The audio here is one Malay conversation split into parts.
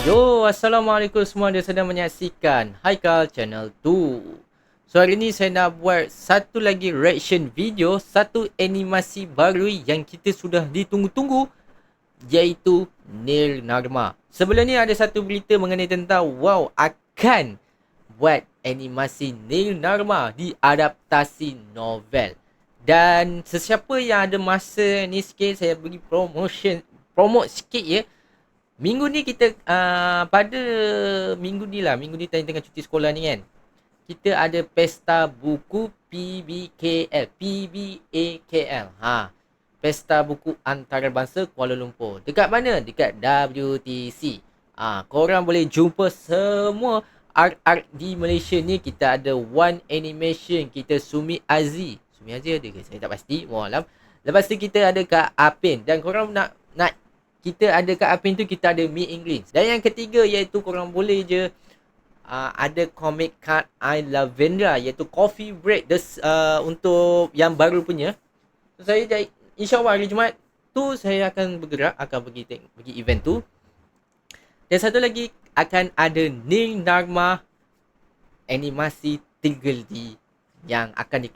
Yo, Assalamualaikum semua, anda sedang menyaksikan Haikal Channel 2. So hari ni saya nak buat satu lagi reaction video, satu animasi baru yang kita sudah ditunggu-tunggu, iaitu Nir Narma. Sebelum ni ada satu berita mengenai tentang akan buat animasi Nir Narma diadaptasi novel. Dan sesiapa yang ada masa ni sikit, saya bagi promote sikit ya. Minggu ni kita pada minggu ni tengah cuti sekolah ni kan. Kita ada pesta buku PBAKL. Pesta buku antarabangsa Kuala Lumpur. Dekat mana? Dekat WTC. Korang boleh jumpa semua art-art di Malaysia ni. Kita ada One Animation, kita Sumi Aziz. Sumi Aziz ada ke? Saya tak pasti. Wallahualam. Lepas tu kita ada Kak Apin. Dan korang nak kita ada kat Apin tu, kita ada Mi English. Dan yang ketiga iaitu korang boleh je ada comic card I Lavendra, iaitu Coffee Break untuk yang baru punya. So, saya insyaAllah hari Jumaat tu saya akan bergerak, akan pergi event tu. Dan satu lagi akan ada Nir Narma animasi 3D yang akan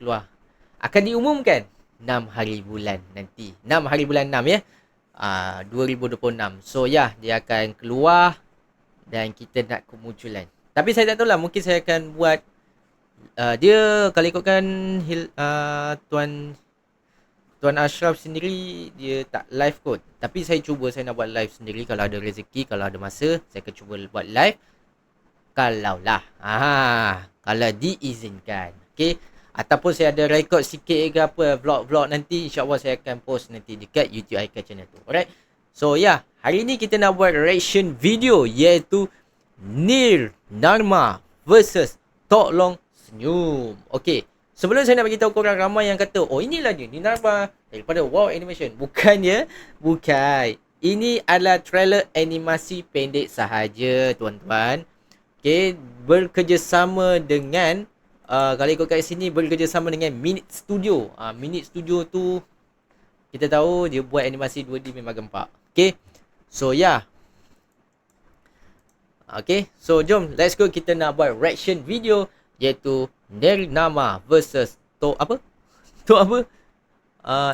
diumumkan 6 hari bulan nanti. 6 hari bulan 6 ya. 2026. So dia akan keluar dan kita nak kemunculan. Tapi saya tak tahu lah, mungkin saya akan buat dia kalau ikutkan Tuan Ashraf sendiri, dia tak live kot. Tapi saya nak buat live sendiri. Kalau ada rezeki, kalau ada masa, saya akan cuba buat live. Kalau diizinkan. Okay. Ataupun saya ada rekod sikit ke apa, vlog-vlog nanti, insyaAllah saya akan post nanti dekat YouTube Haikal Channel tu. Alright. So hari ni kita nak buat reaction video, iaitu Nir Narma versus Tok Long Senyum. Okay. Sebelum saya nak beritahu korang, ramai yang kata, oh inilah dia Nir Narma daripada Wow Animation. Bukan ya. Bukan. Ini adalah trailer animasi pendek sahaja, tuan-tuan. Okay. Bekerjasama dengan kalau ikut kat sini, bekerjasama dengan Minute Studio. Minute Studio tu kita tahu dia buat animasi 2D memang gempak. Okay. So okay. So jom, let's go, kita nak buat reaction video, iaitu Nir Narma versus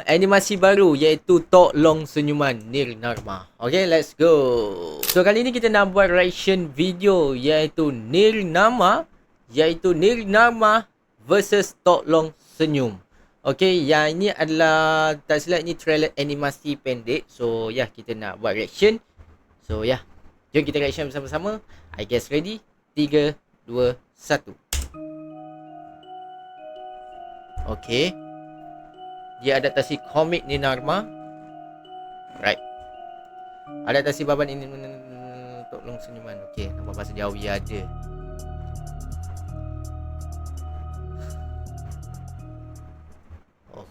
animasi baru, iaitu Tok Long Senyuman Nir Narma. Okay, let's go. So kali ni kita nak buat reaction video, iaitu Nir Narma versus Tok Long Senyum. Okay, yang ini adalah, tak silap ni trailer animasi pendek. So kita nak buat reaction. So jom kita reaction bersama-sama. I guess ready? 3, 2, 1. Okay, dia adaptasi komik Nir Narma. Right. Adaptasi baban ini Tok Long Senyuman. Okay, nampak bahasa Jawi ada.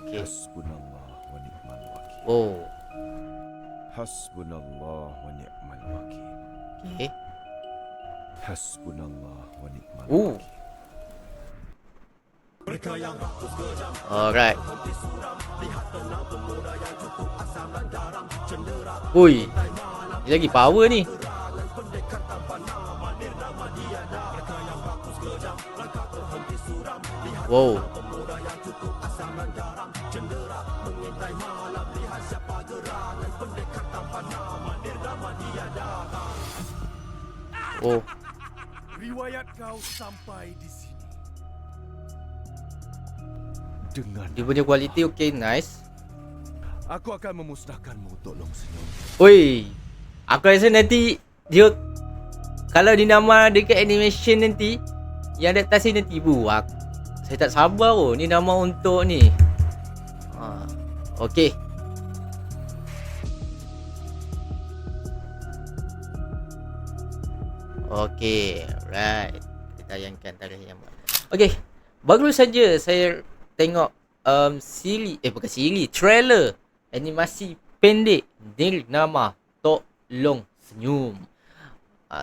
Okay. Hasbunallah wa ni'mal wakil. Oh. Hasbunallah wa ni'mal wakil. Okay. Hasbunallah wa ni'mal Ooh. wakil. Alright. Ui, ni lagi power ni. Wow. Oh. Riwayat kau sampai di sini. Dengan Dia punya kualiti okay, nice. aku akan memusnahkanmu, Tok Long Senyum. Oi, aku rasa nanti dia, kalau dinama dekat animation nanti, yang adaptasi nanti buat, saya tak sabar ni nama untuk ni. Okay. Okay, right. Kita tayangkan tarikh yang mana. Okay, baru saja saya tengok trailer animasi pendek Nir Narma Tok Long Senyum.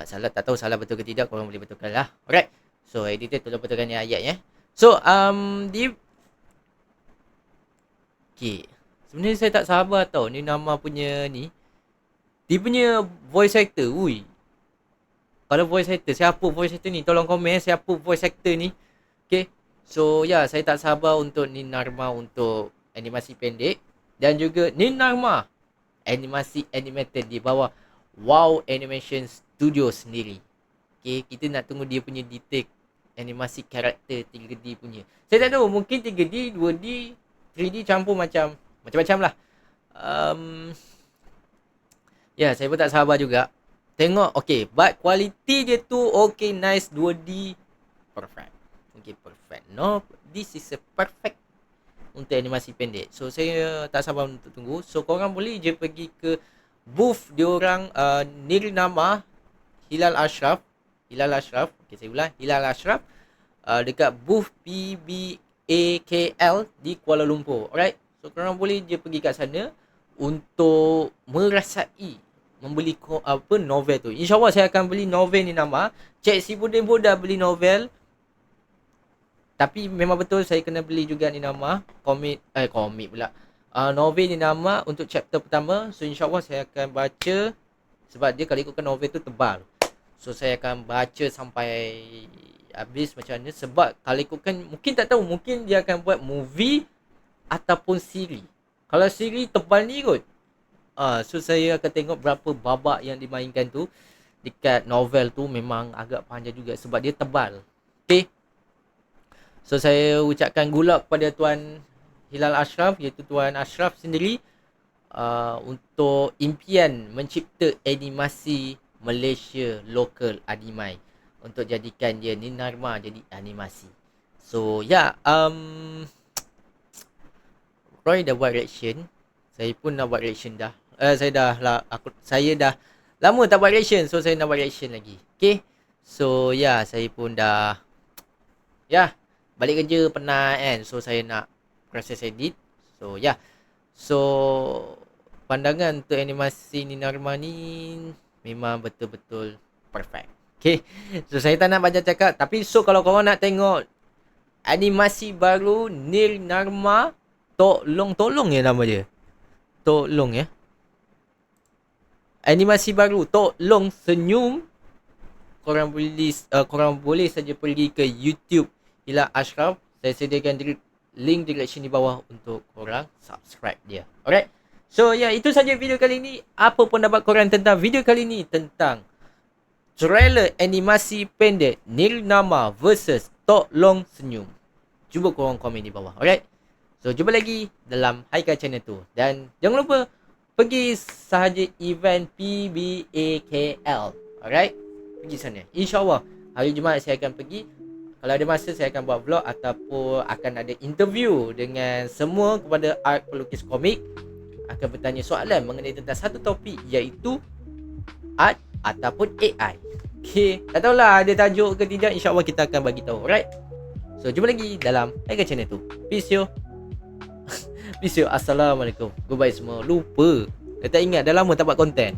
Salah, tak tahu salah betul ke tidak, korang boleh betulkan lah. Alright. So editor tolong betulkan ni ayat ya. So okay, sebenarnya saya tak sabar tau ni nama punya ni. Dia punya voice actor, ui, kalau voice actor, siapa voice actor ni? Tolong komen siapa voice actor ni. Okay. So saya tak sabar untuk Nin Narma untuk animasi pendek. Dan juga Nin Narma animasi animated di bawah Wow Animation Studio sendiri. Okay, kita nak tunggu dia punya detail animasi karakter 3D punya. Saya tak tahu, mungkin 3D, 2D, 3D campur macam-macam lah. Ya, saya pun tak sabar juga. Tengok, okay, but quality dia tu okay, nice, 2D, perfect. Okay, perfect. No, this is a perfect untuk animasi pendek. So, saya tak sabar untuk tunggu. So, korang boleh je pergi ke booth diorang Nirnama Hilal Ashraf. Okay, saya ulang, Hilal Ashraf. Dekat booth PBAKL di Kuala Lumpur. Alright. So korang boleh je pergi kat sana untuk merasai membeli novel tu. InsyaAllah saya akan beli novel ni nama. Cik Si Budin pun dah beli novel. Tapi memang betul saya kena beli juga ni nama. Komik pula. Novel ni nama untuk chapter pertama. So insyaAllah saya akan baca. Sebab dia kalau ikutkan novel tu tebal. So saya akan baca sampai habis macam mana. Sebab kalau ikutkan, mungkin tak tahu, mungkin dia akan buat movie ataupun siri. Kalau siri tebal ni kot. So saya akan tengok berapa babak yang dimainkan tu. Dekat novel tu memang agak panjang juga sebab dia tebal. Okay. So saya ucapkan gula kepada Tuan Hilal Ashraf, iaitu Tuan Ashraf sendiri, untuk impian mencipta animasi Malaysia local anime untuk jadikan dia Nin Narma jadi animasi. So Roy dah buat reaction. Saya pun nak buat reaction dah. Saya dah lama tak buat reaction. So saya nak buat reaction lagi. Okay. So saya pun dah balik kerja penat kan. So saya nak proses edit. So So pandangan untuk animasi Nin Narma ni memang betul-betul perfect. Okay. So saya tak nak banyak cakap. Tapi so kalau korang nak tengok animasi baru Nin Narma, tolong ya nama dia. Tolong ya. Animasi baru Tolong Senyum. Korang boleh saja pergi ke YouTube Hilal Ashraf. Saya sediakan link description di bawah untuk korang subscribe dia. Alright. So itu saja video kali ni. Apa pendapat korang tentang video kali ni, tentang trailer animasi pendek Nirnama versus Tolong Senyum? Cuba korang komen di bawah. Alright. So jumpa lagi dalam Haikal Channel tu. Dan jangan lupa pergi sahaja event PBAKL. Alright. Pergi sana. InsyaAllah hari Jumaat saya akan pergi. Kalau ada masa saya akan buat vlog ataupun akan ada interview dengan semua kepada art pelukis komik. Akan bertanya soalan mengenai tentang satu topik, iaitu art ataupun AI. Okay, tak tahulah ada tajuk ke tidak, insyaAllah kita akan bagi tahu. Alright. So jumpa lagi dalam Haikal Channel tu. Peace yo. Peace yo. Assalamualaikum. Goodbye semua. Lupa. Dah tak ingat, dah lama tak buat konten.